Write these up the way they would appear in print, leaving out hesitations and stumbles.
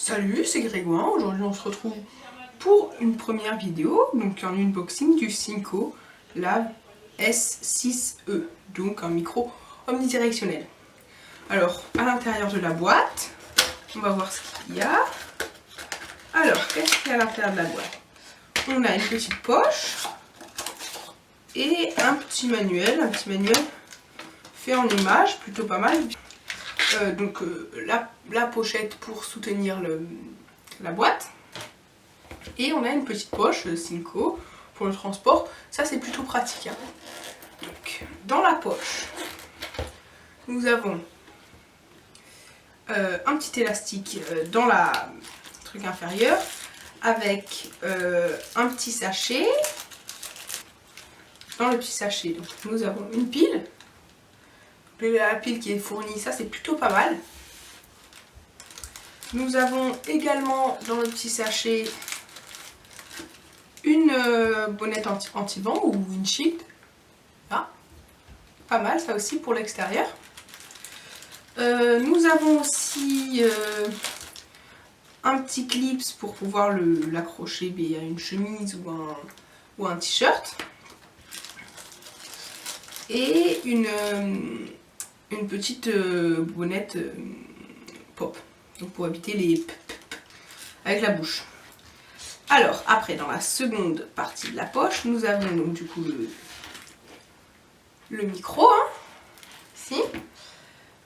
Salut, c'est Grégoire. Aujourd'hui on se retrouve pour une première vidéo, donc un unboxing du Synco Lav S6E, donc un micro omnidirectionnel. Alors, à l'intérieur de la boîte, on va voir ce qu'il y a. Alors, qu'est-ce qu'il y a à l'intérieur de la boîte? On a une petite poche et un petit manuel fait en image, plutôt pas mal. La pochette pour soutenir la boîte. Et on a une petite poche Synco pour le transport. Ça c'est plutôt pratique. Hein. Donc, dans la poche, nous avons un petit élastique dans la truc inférieur avec un petit sachet. Dans le petit sachet, donc, nous avons une pile. La pile qui est fournie, ça c'est plutôt pas mal. Nous avons également dans le petit sachet une bonnette anti-vent ou windshield. Ah, pas mal ça aussi pour l'extérieur. Nous avons aussi un petit clip pour pouvoir l'accrocher à une chemise ou un t-shirt. Et une petite bonnette pop, donc pour éviter les p avec la bouche. Alors après, dans la seconde partie de la poche, nous avons donc du coup le micro, hein, ici.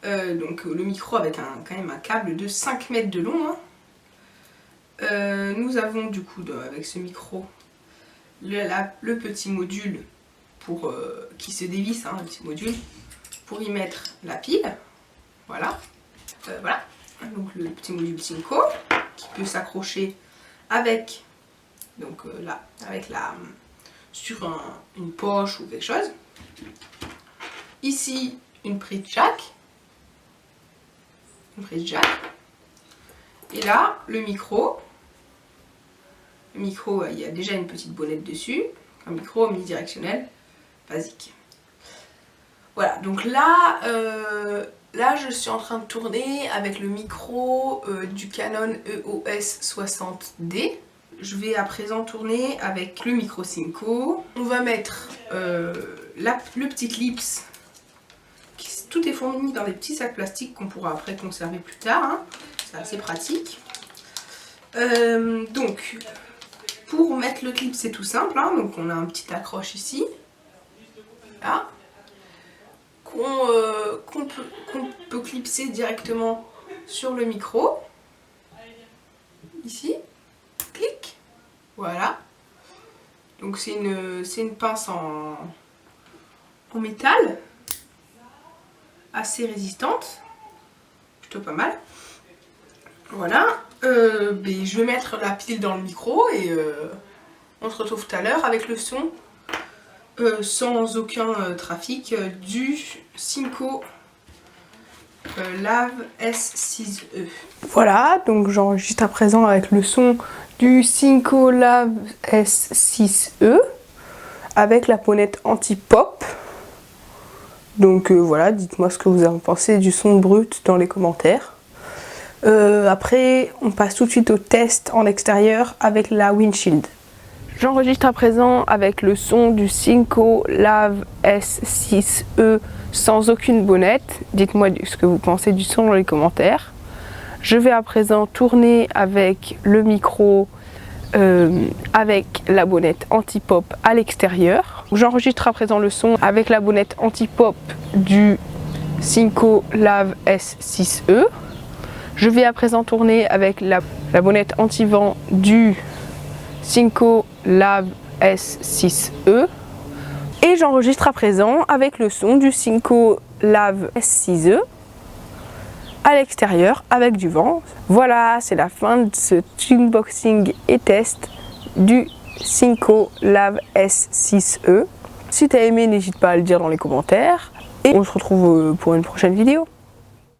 Donc le micro avec quand même un câble de 5 mètres de long. Hein. Nous avons du coup avec ce micro le petit module qui se dévisse, hein, le petit module pour y mettre la pile. Voilà. Voilà. Donc le petit module Synco qui peut s'accrocher avec sur une poche ou quelque chose. Ici une prise jack. Et là le micro. Le micro, il y a déjà une petite bonnette dessus. Un micro omnidirectionnel basique. Voilà, donc là je suis en train de tourner avec le micro du Canon EOS 60D. Je vais à présent tourner avec le micro Synco. On va mettre le petit clips. Tout est fourni dans des petits sacs plastiques qu'on pourra après conserver plus tard. Hein. C'est assez pratique. Donc, pour mettre le clip, c'est tout simple. Hein. Donc, on a un petit accroche ici. Là. Qu'on peut clipser directement sur le micro. Ici. Clic. Voilà. Donc c'est une pince en métal. Assez résistante. Plutôt pas mal. Voilà. Je vais mettre la pile dans le micro et on se retrouve tout à l'heure avec le son. Sans aucun trafic du Synco Lav S6E. Voilà, donc j'enregistre à présent avec le son du Synco Lav S6E avec la bonnette anti-pop. Donc voilà, dites-moi ce que vous en pensez du son brut dans les commentaires. Après, on passe tout de suite au test en extérieur avec la windshield. J'enregistre à présent avec le son du Synco Lav S6E sans aucune bonnette. Dites-moi ce que vous pensez du son dans les commentaires. Je vais à présent tourner avec le micro avec la bonnette anti-pop à l'extérieur. J'enregistre à présent le son avec la bonnette anti-pop du Synco Lav S6E. Je vais à présent tourner avec la bonnette anti-vent du Synco Lav S6E et j'enregistre à présent avec le son du Synco Lav S6E à l'extérieur avec du vent. Voilà, c'est la fin de ce unboxing et test du Synco Lav S6E. Si tu as aimé, n'hésite pas à le dire dans les commentaires et on se retrouve pour une prochaine vidéo.